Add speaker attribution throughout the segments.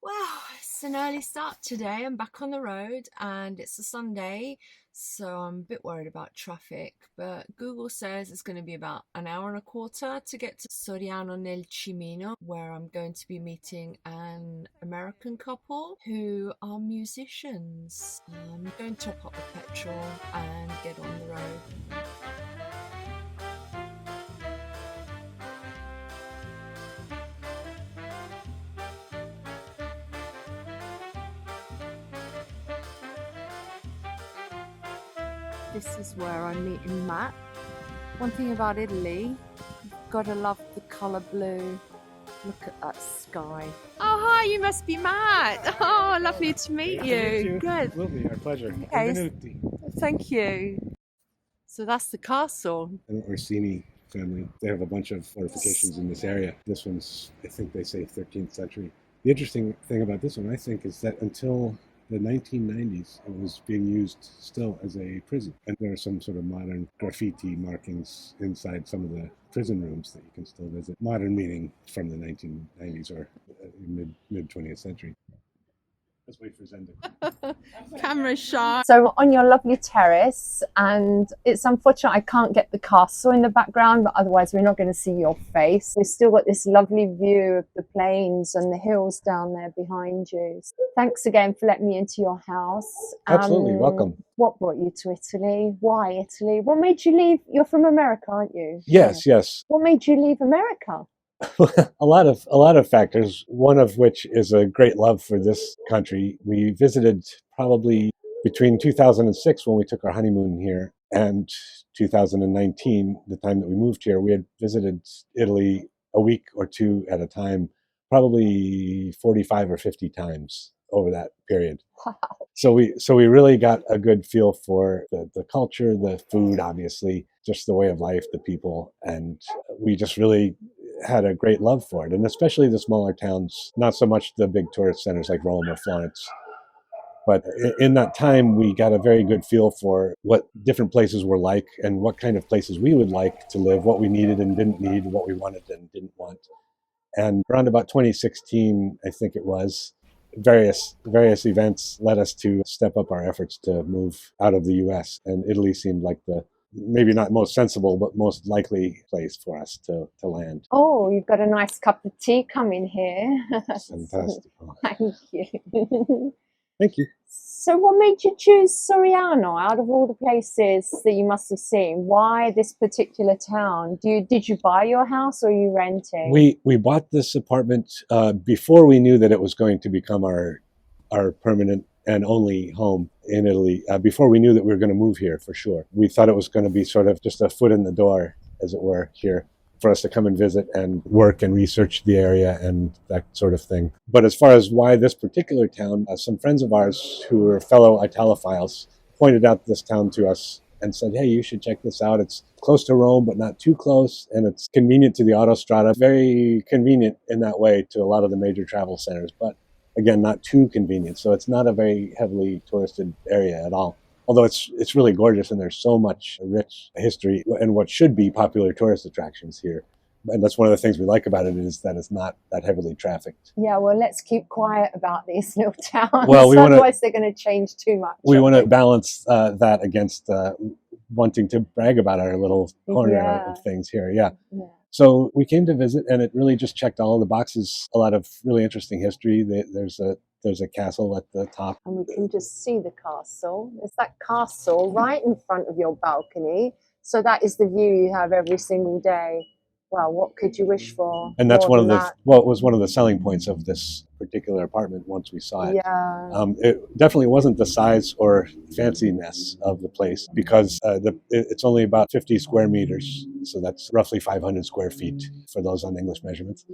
Speaker 1: Well, it's an early start today. I'm back on the road and it's a Sunday, so I'm a bit worried about traffic. But Google says it's going to be about an hour and a quarter to get to Soriano nel Cimino, where I'm going to be meeting an American couple who are musicians. I'm going to top up the petrol and get on the road. This is where I'm meeting Matt. One thing about Italy, you've gotta love the colour blue. Look at that sky. Oh, hi, you must be Matt. Oh, lovely to meet you. Good.
Speaker 2: Will be our pleasure.
Speaker 1: Okay.
Speaker 2: Benvenuti.
Speaker 1: Thank you. So that's the castle.
Speaker 2: An Orsini family. They have a bunch of fortifications in this area. This one's, I think they say 13th century. The interesting thing about this one, I think, is that until the 1990s, it was being used still as a prison. And there are some sort of modern graffiti markings inside some of the prison rooms that you can still visit. Modern meaning from the 1990s or mid 20th century. Let's wait for Zeneba.
Speaker 1: Camera shy. So on your lovely terrace, and it's unfortunate I can't get the castle in the background, but otherwise we're not going to see your face. We've still got this lovely view of the plains and the hills down there behind you. Thanks again for letting me into your house.
Speaker 2: Absolutely, welcome.
Speaker 1: What brought you to Italy? Why Italy? What made you leave? You're from America, aren't you?
Speaker 2: Yes, yes.
Speaker 1: What made you leave America?
Speaker 2: a lot of factors, one of which is a great love for this country. We visited probably between 2006, when we took our honeymoon here, and 2019, the time that we moved here. We had visited Italy a week or two at a time, probably 45 or 50 times over that period.
Speaker 1: Wow.
Speaker 2: So we really got a good feel for the culture, the food, obviously, just the way of life, the people, and we just really had a great love for it, and especially the smaller towns, not so much the big tourist centers like Rome or Florence. But in that time, we got a very good feel for what different places were like and what kind of places we would like to live, what we needed and didn't need, what we wanted and didn't want. And around about 2016, I think it was, various events led us to step up our efforts to move out of the US. And Italy seemed like the maybe not most sensible, but most likely place for us to land.
Speaker 1: Oh, you've got a nice cup of tea coming here.
Speaker 2: Fantastic.
Speaker 1: Thank you.
Speaker 2: Thank you.
Speaker 1: So what made you choose Soriano out of all the places that you must have seen? Why this particular town? Did you buy your house or are you renting?
Speaker 2: We bought this apartment before we knew that it was going to become our permanent and only home in Italy, before we knew that we were going to move here for sure. We thought it was going to be sort of just a foot in the door, as it were, here for us to come and visit and work and research the area and that sort of thing. But as far as why this particular town, some friends of ours who were fellow Italophiles pointed out this town to us and said, hey, you should check this out. It's close to Rome, but not too close. And it's convenient to the autostrada, very convenient in that way to a lot of the major travel centers, but again, not too convenient. So it's not a very heavily touristed area at all. Although it's really gorgeous and there's so much rich history and what should be popular tourist attractions here. And that's one of the things we like about it is that it's not that heavily trafficked.
Speaker 1: Yeah, well, let's keep quiet about these little towns.
Speaker 2: Well,
Speaker 1: otherwise they're going to change too much.
Speaker 2: We want to balance that against wanting to brag about our little corner of things here. Yeah. So we came to visit, and it really just checked all of the boxes. A lot of really interesting history. There's a castle at the top.
Speaker 1: And we can just see the castle. There's that castle right in front of your balcony. So that is the view you have every single day. Well, what could you wish for?
Speaker 2: And that's one of the, well, it was one of the selling points of this particular apartment once we saw it.
Speaker 1: Yeah.
Speaker 2: It definitely wasn't the size or fanciness of the place because it's only about 50 square meters. So that's roughly 500 square feet for those on English measurements.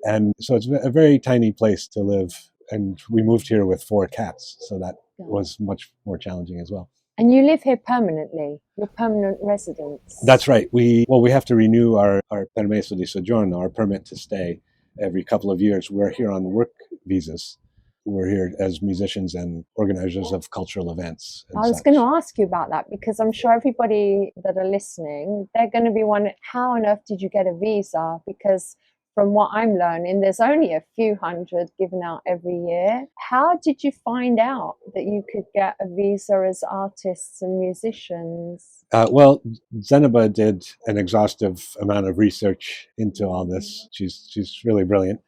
Speaker 2: And so it's a very tiny place to live. And we moved here with 4 cats. So that was much more challenging as well.
Speaker 1: And you live here permanently? You're permanent residents?
Speaker 2: That's right. We have to renew our permesso di soggiorno, our permit to stay, every couple of years. We're here on work visas. We're here as musicians and organizers of cultural events.
Speaker 1: I was going to ask you about that because I'm sure everybody that are listening, they're going to be wondering, how on earth did you get a visa? Because
Speaker 3: from what I'm learning, there's only a few hundred given out every year. How did you find out that you could get a visa as artists and musicians?
Speaker 2: Well, Zeneba did an exhaustive amount of research into all this. She's really brilliant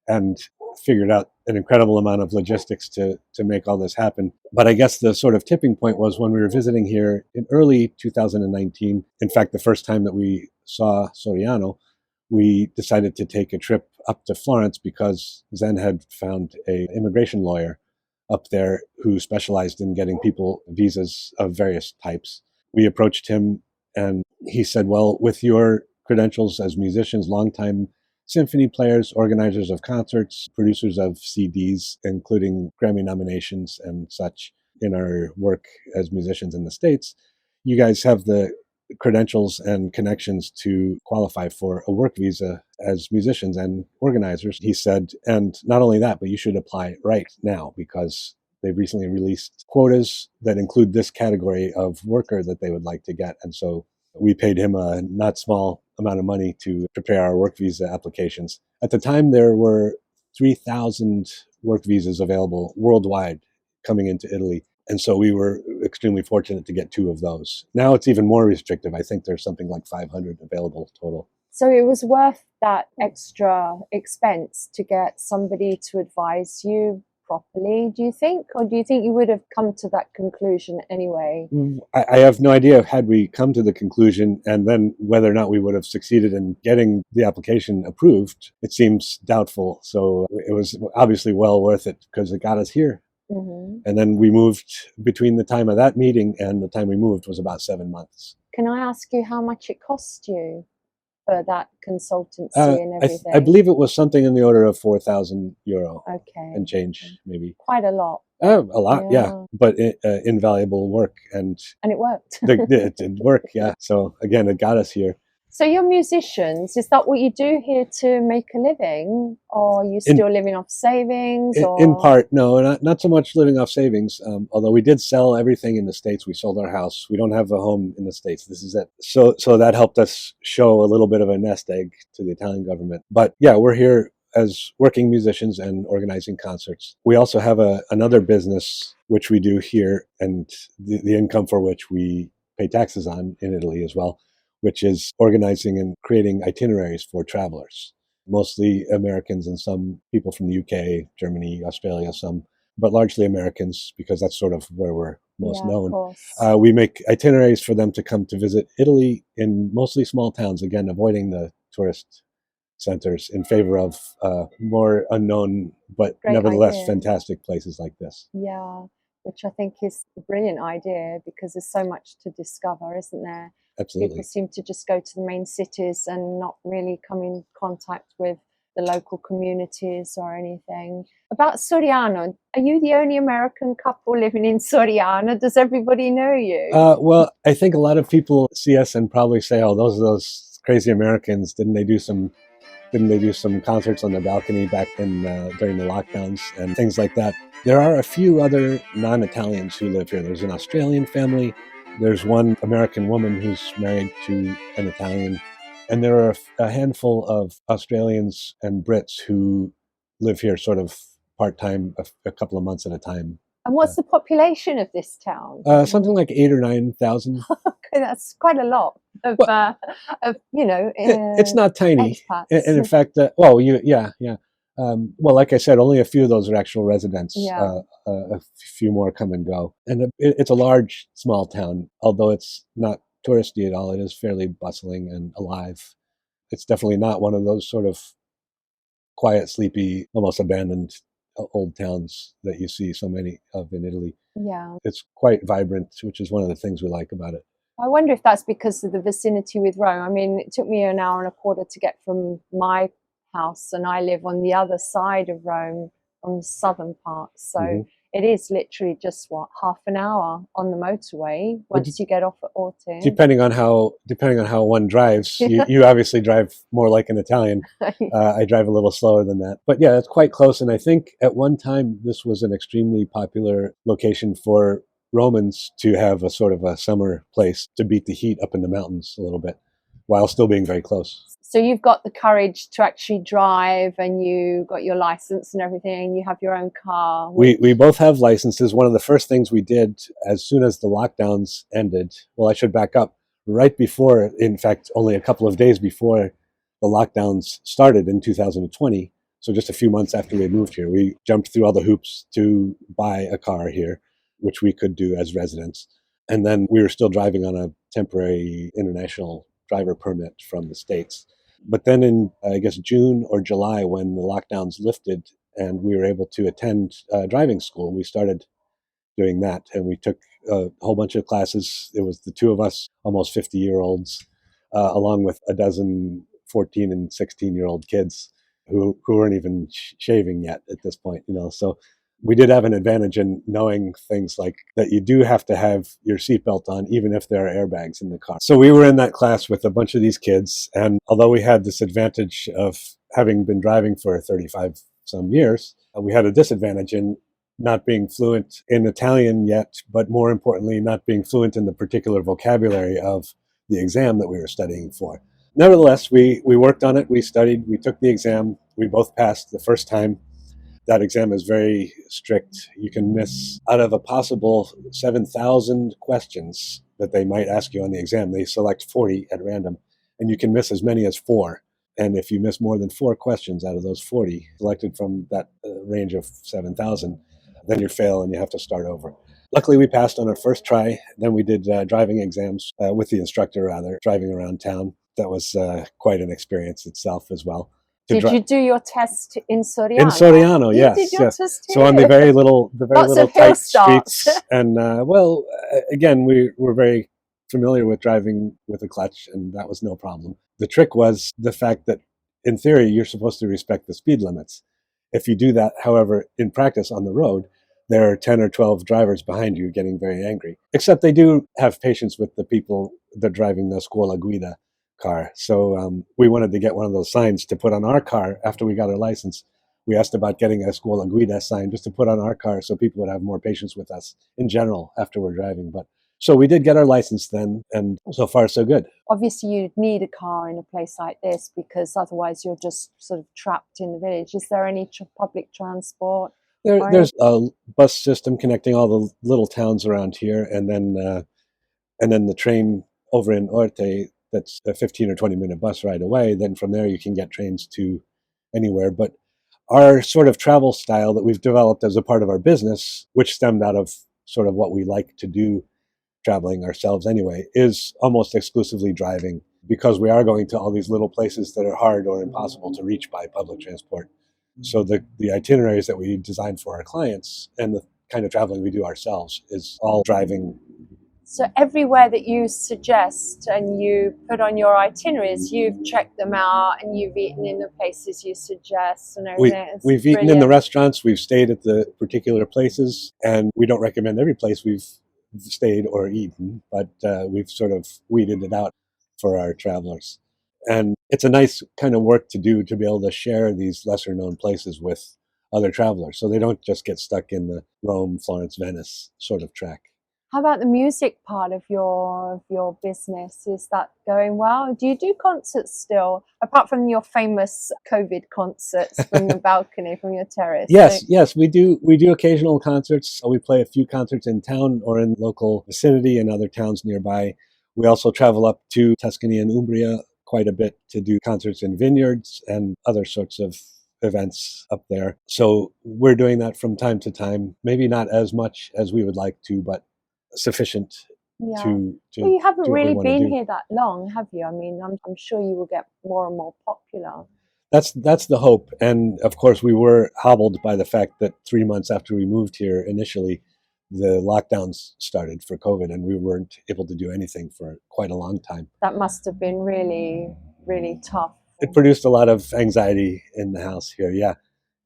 Speaker 2: and figured out an incredible amount of logistics to make all this happen. But I guess the sort of tipping point was when we were visiting here in early 2019. In fact, the first time that we saw Soriano, we decided to take a trip up to Florence because Zen had found a immigration lawyer up there who specialized in getting people visas of various types. We approached him and he said, well, with your credentials as musicians, longtime symphony players, organizers of concerts, producers of CDs, including Grammy nominations and such in our work as musicians in the States, you guys have the credentials and connections to qualify for a work visa as musicians and organizers. He said, and not only that, but you should apply right now because they've recently released quotas that include this category of worker that they would like to get. And so we paid him a not small amount of money to prepare our work visa applications. At the time, there were 3,000 work visas available worldwide coming into Italy. And so we were extremely fortunate to get 2 of those. Now it's even more restrictive. I think there's something like 500 available total.
Speaker 3: So it was worth that extra expense to get somebody to advise you properly, do you think? Or do you think you would have come to that conclusion anyway?
Speaker 2: I have no idea had we come to the conclusion and then whether or not we would have succeeded in getting the application approved. It seems doubtful. So it was obviously well worth it because it got us here. Mm-hmm. And then we moved between the time of that meeting and the time we moved was about 7 months.
Speaker 3: Can I ask you how much it cost you for that consultancy and everything?
Speaker 2: I believe it was something in the order of €4,000 and change, maybe.
Speaker 3: Quite a lot.
Speaker 2: A lot, yeah. But invaluable work. And
Speaker 3: it worked.
Speaker 2: It did work, yeah. So again, it got us here.
Speaker 3: So you're musicians. Is that what you do here to make a living? Or are you still living off savings?
Speaker 2: In part, no, not so much living off savings. Although we did sell everything in the States. We sold our house. We don't have a home in the States. This is it. So that helped us show a little bit of a nest egg to the Italian government. But yeah, we're here as working musicians and organizing concerts. We also have another business which we do here and the income for which we pay taxes on in Italy as well, which is organizing and creating itineraries for travelers, mostly Americans and some people from the UK, Germany, Australia, some, but largely Americans because that's sort of where we're most known. We make itineraries for them to come to visit Italy in mostly small towns, again, avoiding the tourist centers in favor of more unknown, but nevertheless fantastic places like this.
Speaker 3: Yeah, which I think is a brilliant idea because there's so much to discover, isn't there?
Speaker 2: Absolutely.
Speaker 3: People seem to just go to the main cities and not really come in contact with the local communities or anything. About Soriano, are you the only American couple living in Soriano? Does everybody know you?
Speaker 2: Well, I think a lot of people see us and probably say, "Oh, those are those crazy Americans. Didn't they do some concerts on the balcony back in during the lockdowns and things like that?" There are a few other non-Italians who live here. There's an Australian family. There's one American woman who's married to an Italian. And there are a handful of Australians and Brits who live here sort of part-time, a couple of months at a time.
Speaker 3: And what's the population of this town?
Speaker 2: Something like 8,000 or 9,000.
Speaker 3: Okay, that's quite a lot of
Speaker 2: it's not tiny.
Speaker 3: Expats.
Speaker 2: And in fact, well, like I said, only a few of those are actual residents.
Speaker 3: Yeah.
Speaker 2: A few more come and go. And it's a large, small town, although it's not touristy at all. It is fairly bustling and alive. It's definitely not one of those sort of quiet, sleepy, almost abandoned old towns that you see so many of in Italy.
Speaker 3: Yeah.
Speaker 2: It's quite vibrant, which is one of the things we like about it.
Speaker 3: I wonder if that's because of the vicinity with Rome. I mean, it took me an hour and a quarter to get from my house, and I live on the other side of Rome, on the southern part. So it is literally just half an hour on the motorway once you get off at Orte.
Speaker 2: Depending on how one drives, you obviously drive more like an Italian. I drive a little slower than that, but yeah, it's quite close. And I think at one time this was an extremely popular location for Romans to have a sort of a summer place to beat the heat up in the mountains a little bit. while still being very close.
Speaker 3: So you've got the courage to actually drive, and you got your license and everything, and you have your own car.
Speaker 2: We both have licenses. One of the first things we did as soon as the lockdowns ended, well, I should back up, right before, in fact, only a couple of days before the lockdowns started in 2020, so just a few months after we moved here, we jumped through all the hoops to buy a car here, which we could do as residents. And then we were still driving on a temporary international driver permit from the States. But then in, I guess, June or July, when the lockdowns lifted and we were able to attend driving school, we started doing that. And we took a whole bunch of classes. It was the two of us, almost 50-year-olds, along with a dozen 14 and 16-year-old kids who weren't even shaving yet at this point, So we did have an advantage in knowing things like that you do have to have your seatbelt on, even if there are airbags in the car. So we were in that class with a bunch of these kids. And although we had this advantage of having been driving for 35 some years, we had a disadvantage in not being fluent in Italian yet, but more importantly, not being fluent in the particular vocabulary of the exam that we were studying for. Nevertheless, we worked on it, we studied, we took the exam, we both passed the first time. That exam is very strict. You can miss, out of a possible 7,000 questions that they might ask you on the exam, they select 40 at random, and you can miss as many as 4. And if you miss more than 4 questions out of those 40 selected from that range of 7,000, then you fail and you have to start over. Luckily, we passed on our first try. Then we did driving exams with the instructor, driving around town. That was quite an experience itself as well.
Speaker 3: Did you do your test in Soriano?
Speaker 2: In Soriano, yes.
Speaker 3: You did your test here.
Speaker 2: So on the very little tight streets. And again, we were very familiar with driving with a clutch, and that was no problem. The trick was the fact that, in theory, you're supposed to respect the speed limits. If you do that, however, in practice on the road, there are 10 or 12 drivers behind you getting very angry. Except they do have patience with the people that are driving the Scuola Guida car. So we wanted to get one of those signs to put on our car after we got our license. We asked about getting a Scuola Guida sign just to put on our car so people would have more patience with us in general after we're driving. But so we did get our license then, and so far so good.
Speaker 3: Obviously, you'd need a car in a place like this because otherwise you're just sort of trapped in the village. Is there any public transport?
Speaker 2: There's a bus system connecting all the little towns around here, and then the train over in Orte. That's a 15 or 20 minute bus ride away. Then from there you can get trains to anywhere. But our sort of travel style that we've developed as a part of our business, which stemmed out of sort of what we like to do traveling ourselves anyway, is almost exclusively driving, because we are going to all these little places that are hard or impossible to reach by public transport. So the itineraries that we design for our clients and the kind of traveling we do ourselves is all driving.
Speaker 3: So everywhere that you suggest and you put on your itineraries, you've checked them out and you've eaten in the places you suggest and everything.
Speaker 2: We've eaten in the restaurants, we've stayed at the particular places, and we don't recommend every place we've stayed or eaten, but we've sort of weeded it out for our travelers. And it's a nice kind of work to do, to be able to share these lesser known places with other travelers, so they don't just get stuck in the Rome, Florence, Venice sort of track.
Speaker 3: How about the music part of your business? Is that going well? Do you do concerts still, apart from your famous COVID concerts from the balcony, from your terrace?
Speaker 2: Yes, we do occasional concerts. We play a few concerts in town or in local vicinity and other towns nearby. We also travel up to Tuscany and Umbria quite a bit to do concerts in vineyards and other sorts of events up there. So we're doing that from time to time, maybe not as much as we would like to, but sufficient to
Speaker 3: well, you haven't really been here that long, have you? I mean, I'm sure you will get more and more popular.
Speaker 2: That's the hope. And of course, we were hobbled by the fact that 3 months after we moved here initially, the lockdowns started for COVID, and we weren't able to do anything for quite a long time.
Speaker 3: That must have been really, really tough.
Speaker 2: It produced a lot of anxiety in the house here, yeah.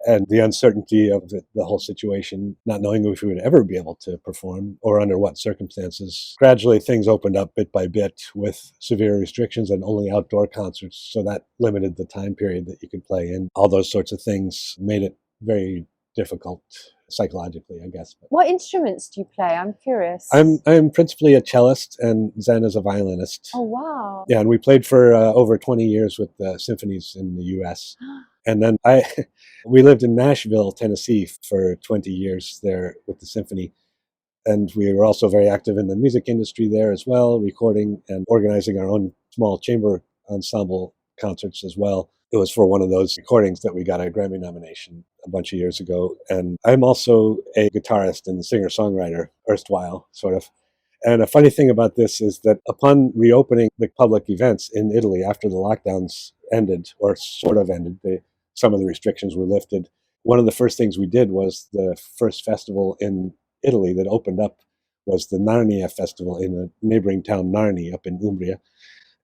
Speaker 2: And the uncertainty of the whole situation, not knowing if we would ever be able to perform or under what circumstances. Gradually, things opened up bit by bit with severe restrictions and only outdoor concerts. So that limited the time period that you could play in. All those sorts of things made it very difficult psychologically, I guess. But
Speaker 3: What instruments do you play? I'm curious.
Speaker 2: I'm principally a cellist, and Zen is a violinist.
Speaker 3: Oh, wow.
Speaker 2: Yeah, and we played for over 20 years with the symphonies in the U.S. And then we lived in Nashville, Tennessee for 20 years there with the symphony. And we were also very active in the music industry there as well, recording and organizing our own small chamber ensemble concerts as well. It was for one of those recordings that we got a Grammy nomination a bunch of years ago. And I'm also a guitarist and singer-songwriter, erstwhile, sort of. And a funny thing about this is that upon reopening the public events in Italy after the lockdowns ended, or sort of ended, some of the restrictions were lifted. One of the first things we did was the first festival in Italy that opened up was the Narnia Festival in a neighboring town, Narni, up in Umbria.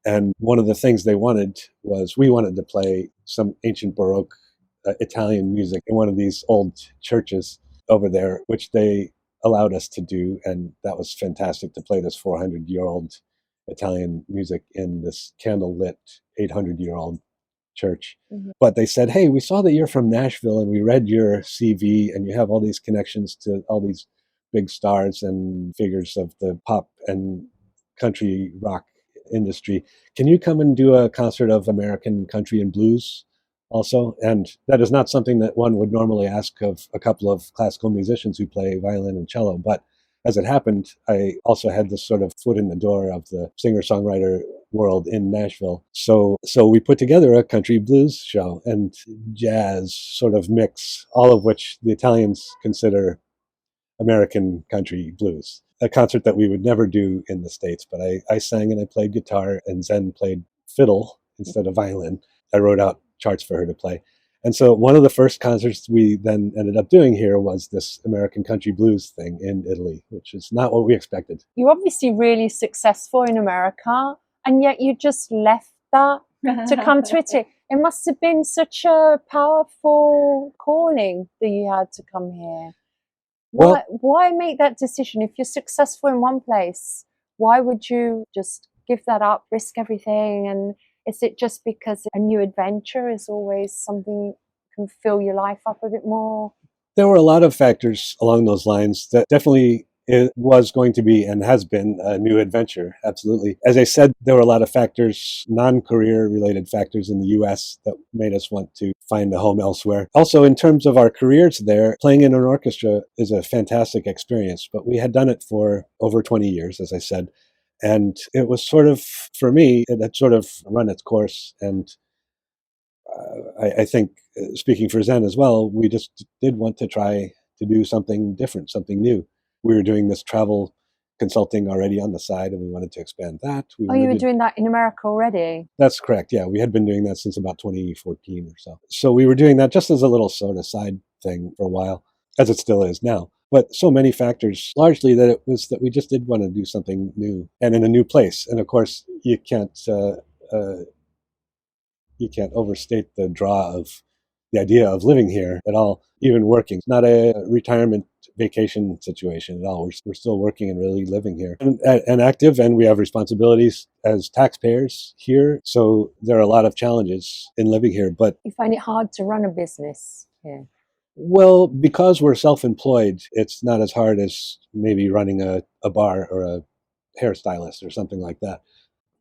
Speaker 2: And one of the things they wanted was we wanted to play some ancient Baroque Italian music in one of these old churches over there, which they allowed us to do. And that was fantastic to play this 400-year-old Italian music in this candle-lit 800-year-old church. Mm-hmm. But they said, hey, we saw that you're from Nashville and we read your CV and you have all these connections to all these big stars and figures of the pop and country rock industry. Can you come and do a concert of American country and blues also? And that is not something that one would normally ask of a couple of classical musicians who play violin and cello. But as it happened, I also had this sort of foot in the door of the singer-songwriter world in Nashville. So we put together a country blues show and jazz sort of mix, all of which the Italians consider American country blues. A concert that we would never do in the States, but I sang and I played guitar, and Zen played fiddle instead of violin. I wrote out charts for her to play. And so one of the first concerts we then ended up doing here was this American country blues thing in Italy, which is not what we expected.
Speaker 3: You're obviously really successful in America, and yet you just left that to come to Italy. It must have been such a powerful calling that you had to come here. Why make that decision? If you're successful in one place, why would you just give that up, risk everything? And is it just because a new adventure is always something that can fill your life up a bit more?
Speaker 2: There were a lot of factors along those lines that definitely it was going to be and has been a new adventure. Absolutely. As I said, there were a lot of factors, non-career related factors in the US that made us want to find a home elsewhere. Also, in terms of our careers there, playing in an orchestra is a fantastic experience, but we had done it for over 20 years, as I said. And it was sort of, for me, it had sort of run its course. And I think, speaking for Zen as well, we just did want to try to do something different, something new. We were doing this travel consulting already on the side, and we wanted to expand that.
Speaker 3: You were doing that in America already?
Speaker 2: That's correct, yeah. We had been doing that since about 2014 or so. So we were doing that just as a little sort of side thing for a while, as it still is now. But so many factors, largely that it was that we just did want to do something new and in a new place. And of course, you can't overstate the draw of the idea of living here at all, even working. It's not a retirement vacation situation at all. We're still working and really living here and active, and we have responsibilities as taxpayers here. So there are a lot of challenges in living here. But
Speaker 3: you find it hard to run a business here?
Speaker 2: Well, because we're self-employed, it's not as hard as maybe running a bar or a hairstylist or something like that.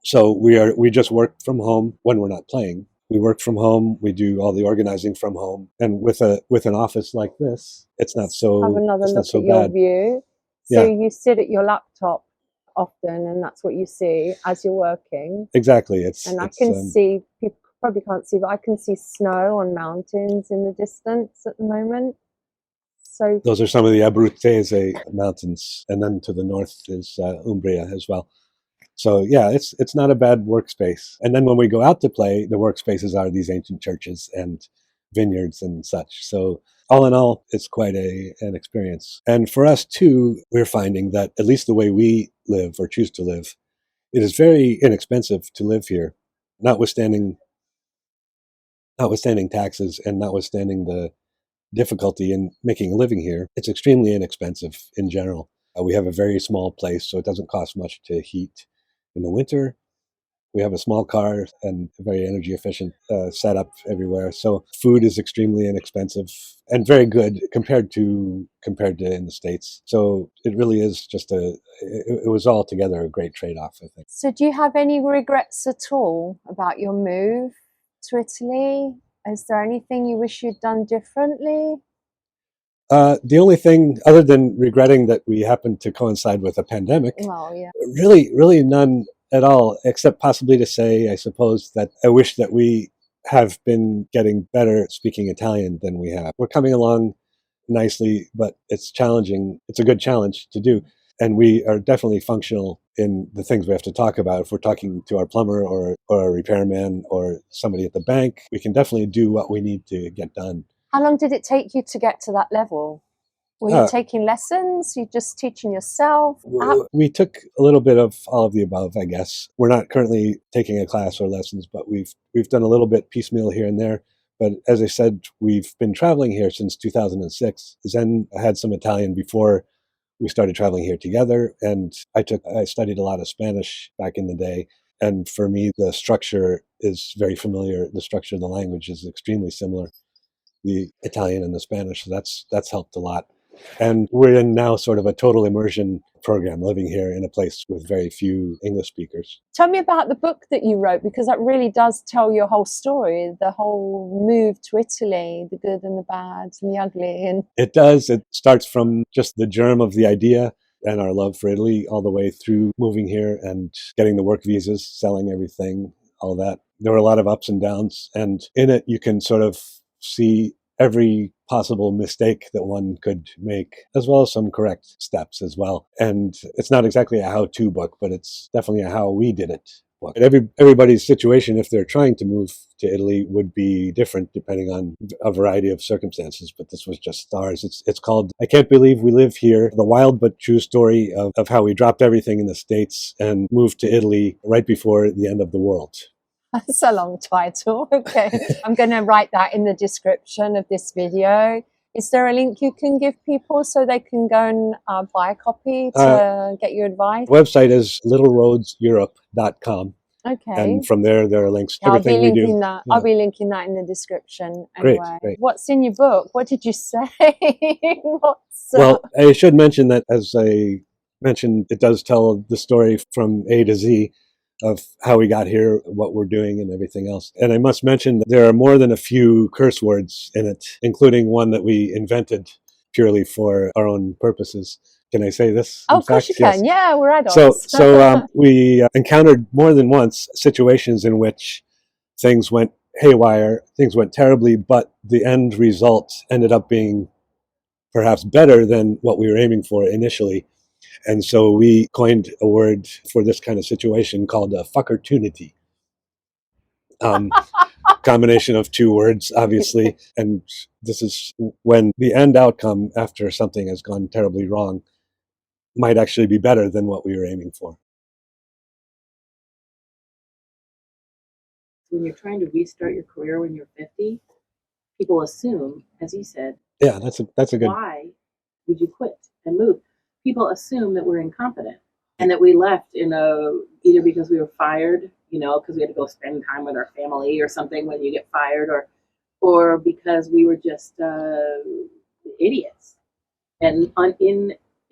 Speaker 2: So we just work from home when we're not playing. We work from home. We do all the organizing from home, and with an office like this, it's not so.
Speaker 3: Have another look at your view. So you sit at your laptop often, and that's what you see as you're working.
Speaker 2: Exactly.
Speaker 3: I can see, people probably can't see, but I can see snow on mountains in the distance at the moment. So
Speaker 2: those are some of the Abruzzese mountains, and then to the north is Umbria as well. So yeah, it's not a bad workspace. And then when we go out to play, the workspaces are these ancient churches and vineyards and such. So all in all, it's quite an experience. And for us too, we're finding that at least the way we live or choose to live, it is very inexpensive to live here, notwithstanding taxes and notwithstanding the difficulty in making a living here. It's extremely inexpensive in general. We have a very small place, so it doesn't cost much to heat in the winter. We have a small car and a very energy efficient setup everywhere. So food is extremely inexpensive and very good compared to in the States. So it really is just it was altogether a great trade-off, I think.
Speaker 3: So do you have any regrets at all about your move to Italy? Is there anything you wish you'd done differently?
Speaker 2: The only thing, other than regretting that we happened to coincide with a pandemic,
Speaker 3: Oh, yeah.
Speaker 2: really none at all, except possibly to say, I suppose, that I wish that we have been getting better at speaking Italian than we have. We're coming along nicely, but it's challenging. It's a good challenge to do. And we are definitely functional in the things we have to talk about. If we're talking to our plumber or a repairman or somebody at the bank, we can definitely do what we need to get done.
Speaker 3: How long did it take you to get to that level? Were you taking lessons? You just teaching yourself?
Speaker 2: We took a little bit of all of the above, I guess. We're not currently taking a class or lessons, but we've done a little bit piecemeal here and there. But as I said, we've been traveling here since 2006. Zen had some Italian before we started traveling here together, and I studied a lot of Spanish back in the day. And for me, the structure is very familiar. The structure of the language is extremely similar, the Italian and the Spanish. So that's helped a lot. And we're in now sort of a total immersion program, living here in a place with very few English speakers.
Speaker 3: Tell me about the book that you wrote, because that really does tell your whole story, the whole move to Italy, the good and the bad and the ugly. And
Speaker 2: it does. It starts from just the germ of the idea and our love for Italy all the way through moving here and getting the work visas, selling everything, all that. There were a lot of ups and downs. And in it, you can sort of see every possible mistake that one could make, as well as some correct steps as well. And it's not exactly a how-to book, but it's definitely a how we did it book. Everybody's situation, if they're trying to move to Italy, would be different depending on a variety of circumstances. But this was just ours. It's called I Can't Believe We Live Here, the wild but true story of how we dropped everything in the States and moved to Italy right before the end of the world.
Speaker 3: That's a long title. Okay. I'm going to write that in the description of this video. Is there a link you can give people so they can go and buy a copy to get your advice?
Speaker 2: The website is littleroadseurope.com.
Speaker 3: Okay.
Speaker 2: And from there are links to
Speaker 3: I'll
Speaker 2: everything
Speaker 3: be
Speaker 2: we do.
Speaker 3: linking that. Yeah. I'll be linking that in the description.
Speaker 2: Anyway. Great.
Speaker 3: What's in your book? What did you say?
Speaker 2: Well, I should mention that, as I mentioned, it does tell the story from A to Z of how we got here, what we're doing, and everything else. And I must mention that there are more than a few curse words in it, including one that we invented purely for our own purposes. Can I say this?
Speaker 3: Oh, of course you can. Yes. Yeah, we're adults.
Speaker 2: So we encountered more than once situations in which things went haywire, things went terribly, but the end result ended up being perhaps better than what we were aiming for initially. And so we coined a word for this kind of situation called a fuckertunity. Combination of two words, obviously. And this is when the end outcome after something has gone terribly wrong might actually be better than what we were aiming for.
Speaker 4: When you're trying to restart your career when you're 50, people assume, as you said,
Speaker 2: yeah, that's a good.
Speaker 4: Why would you quit and move? People assume that we're incompetent and that we left either because we were fired, because we had to go spend time with our family or something when you get fired, or because we were just idiots and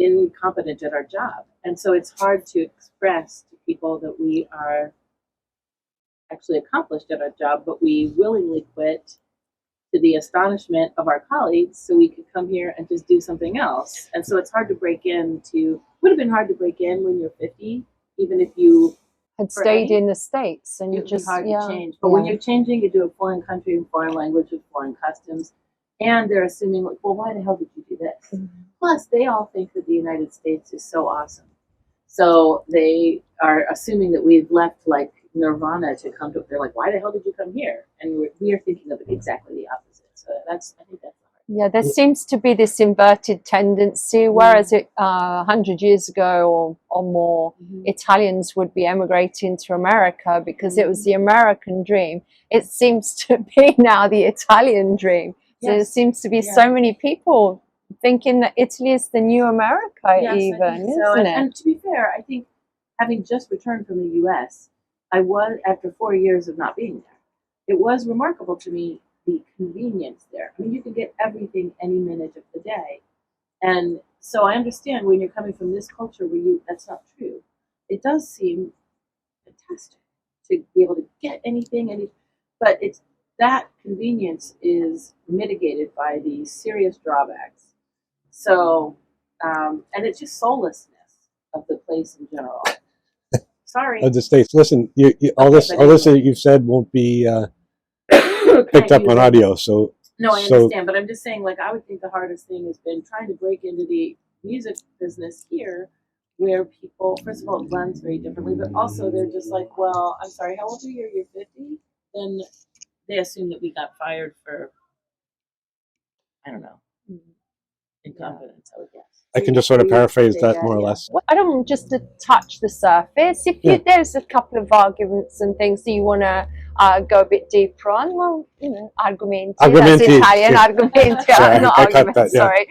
Speaker 4: incompetent at our job. And so it's hard to express to people that we are actually accomplished at our job, but we willingly quit to the astonishment of our colleagues so we could come here and just do something else. And so it's hard to would have been hard to break in when you're 50, even if you
Speaker 3: had stayed in the States, and
Speaker 4: it would be hard to change. But when you're changing, you do a foreign country and foreign language with foreign customs, and they're assuming, well, why the hell did you do this? Mm-hmm. Plus, they all think that the United States is so awesome. So they are assuming that we've left like Nirvana to come to. They're like, why the hell did you come here? And we are thinking of it exactly the opposite. So I think that's hard.
Speaker 3: Yeah, there seems to be this inverted tendency, whereas 100 years ago or more, Italians would be emigrating to America because it was the American dream. It seems to be now the Italian dream. So there seems to be so many people thinking that Italy is the new America, even, isn't it?
Speaker 4: And to be fair, I think having just returned from the U.S., I was, after 4 years of not being there, it was remarkable to me the convenience there. I mean, you can get everything any minute of the day. And so I understand when you're coming from this culture where that's not true. It does seem fantastic to be able to get anything, but it's that convenience is mitigated by these serious drawbacks. So, and it's just soullessness of the place in general. Sorry.
Speaker 2: Of the States. Listen, all this that you've said won't be picked up on audio. So
Speaker 4: no, I understand, but I'm just saying, like, I would think the hardest thing has been trying to break into the music business here, where people, first of all, it runs very differently, but also they're just like, well, I'm sorry, how old are you? You're 50? Then they assume that we got fired for, I don't know, incompetence, I would guess.
Speaker 2: I can just sort of paraphrase that more or less.
Speaker 3: I don't want just to touch the surface. If there's a couple of arguments and things that you want to go a bit deeper on, well, argomenti. That's Italian, argomenti, not arguments, sorry.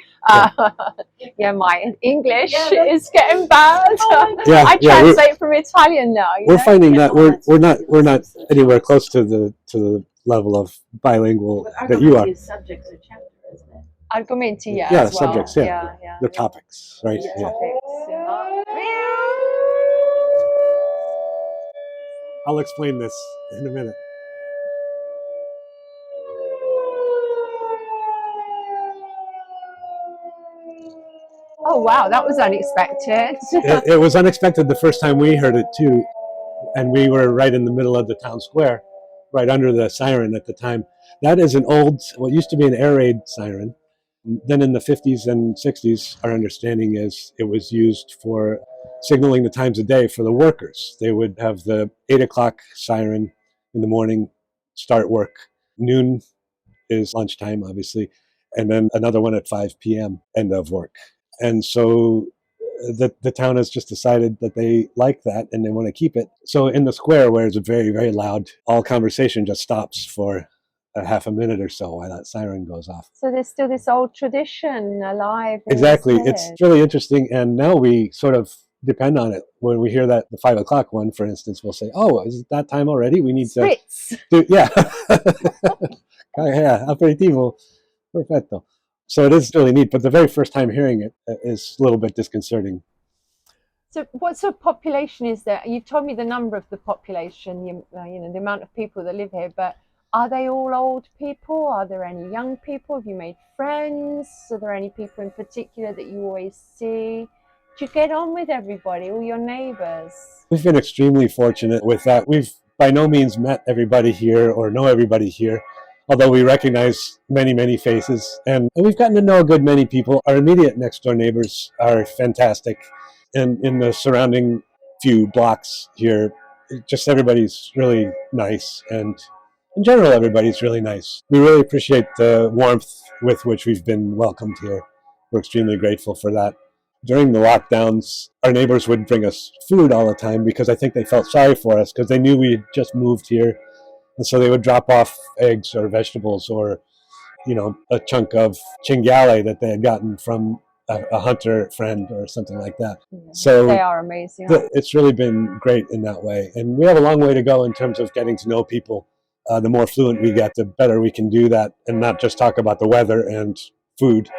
Speaker 3: Yeah, my English is getting bad. I translate from Italian now.
Speaker 2: We're finding that we're not anywhere close to the level of bilingual that you are.
Speaker 4: Subjects or chapter, isn't it?
Speaker 3: Argomenti,
Speaker 2: subjects, the topics, right?
Speaker 3: Yeah. Topics,
Speaker 2: I'll explain this in a minute.
Speaker 3: Oh wow, that was unexpected.
Speaker 2: It was unexpected the first time we heard it too, and we were right in the middle of the town square, right under the siren at the time. That is an old, what used to be an air raid siren. Then in the 50s and 60s, our understanding is it was used for signaling the times of day for the workers. They would have the 8 o'clock siren in the morning, start work. Noon is lunchtime, obviously, and then another one at 5 p.m., end of work. And so the town has just decided that they like that and they want to keep it. So in the square, where it's very, very loud, all conversation just stops for a half a minute or so while that siren goes off.
Speaker 3: So there's still this old tradition alive.
Speaker 2: Exactly. It's really interesting. And now we sort of depend on it. When we hear that, the 5 o'clock one, for instance, we'll say, oh, is it that time already? We need
Speaker 3: Spritz.
Speaker 2: to... Yeah. Aperitivo. Perfetto. So it is really neat. But the very first time hearing it is a little bit disconcerting.
Speaker 3: So what sort of population is there? You've told me the number of the population, the amount of people that live here, but are they all old people? Are there any young people? Have you made friends? Are there any people in particular that you always see? Do you get on with everybody, all your neighbors?
Speaker 2: We've been extremely fortunate with that. We've by no means met everybody here or know everybody here, although we recognize many, many faces. And we've gotten to know a good many people. Our immediate next door neighbors are fantastic. And in the surrounding few blocks here, just everybody's really nice. And in general, everybody's really nice. We really appreciate the warmth with which we've been welcomed here. We're extremely grateful for that. During the lockdowns, our neighbors would bring us food all the time because I think they felt sorry for us because they knew we had just moved here. And so they would drop off eggs or vegetables or, a chunk of cinghiale that they had gotten from a hunter friend or something like that.
Speaker 3: Yeah,
Speaker 2: so
Speaker 3: they are amazing.
Speaker 2: It's really been great in that way. And we have a long way to go in terms of getting to know people. The more fluent we get, the better we can do that and not just talk about the weather and food,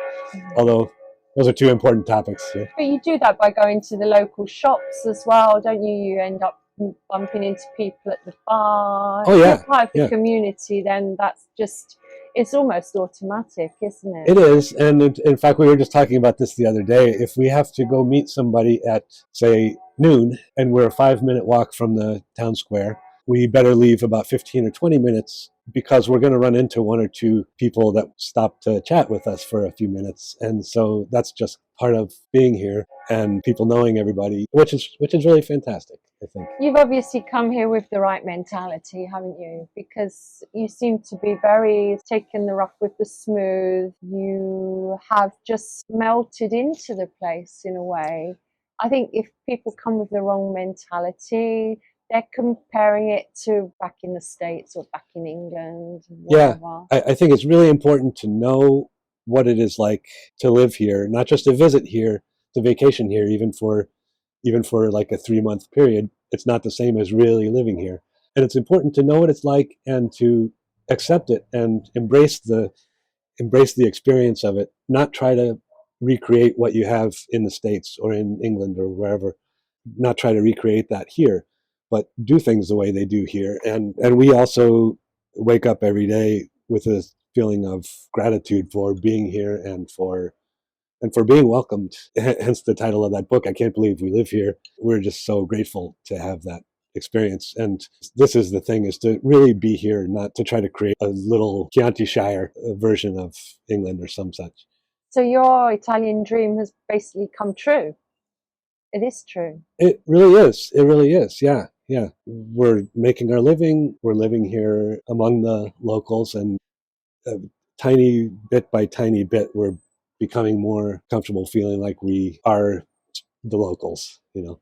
Speaker 2: although those are two important topics here.
Speaker 3: But you do that by going to the local shops as well, don't you? You end up bumping into people at the bar.
Speaker 2: Oh, yeah.
Speaker 3: If you're part of the community, then that's just, it's almost automatic, isn't it?
Speaker 2: It is. And in fact, we were just talking about this the other day. If we have to go meet somebody at, say, noon, and we're a 5-minute walk from the town square, we better leave about 15 or 20 minutes because we're going to run into one or two people that stop to chat with us for a few minutes. And so that's just part of being here and people knowing everybody, which is really fantastic, I think.
Speaker 3: You've obviously come here with the right mentality, haven't you? Because you seem to be very taking the rough with the smooth. You have just melted into the place in a way. I think if people come with the wrong mentality, they're comparing it to back in the States or back in England. Whatever.
Speaker 2: Yeah, I think it's really important to know what it is like to live here, not just to visit here, to vacation here, even for like a 3-month period. it's not the same as really living here. And it's important to know what it's like and to accept it and embrace the experience of it, not try to recreate what you have in the States or in England or wherever, not try to recreate that here, but do things the way they do here. And we also wake up every day with a feeling of gratitude for being here and for being welcomed. Hence the title of that book. I can't believe we live here. We're just so grateful to have that experience. And this is the thing, is to really be here, not to try to create a little Chianti Shire version of England or some such.
Speaker 3: So your Italian dream has basically come true. It is true.
Speaker 2: It really is. It really is. Yeah. Yeah. We're making our living. We're living here among the locals, and tiny bit by tiny bit, we're becoming more comfortable feeling like we are the locals, you know.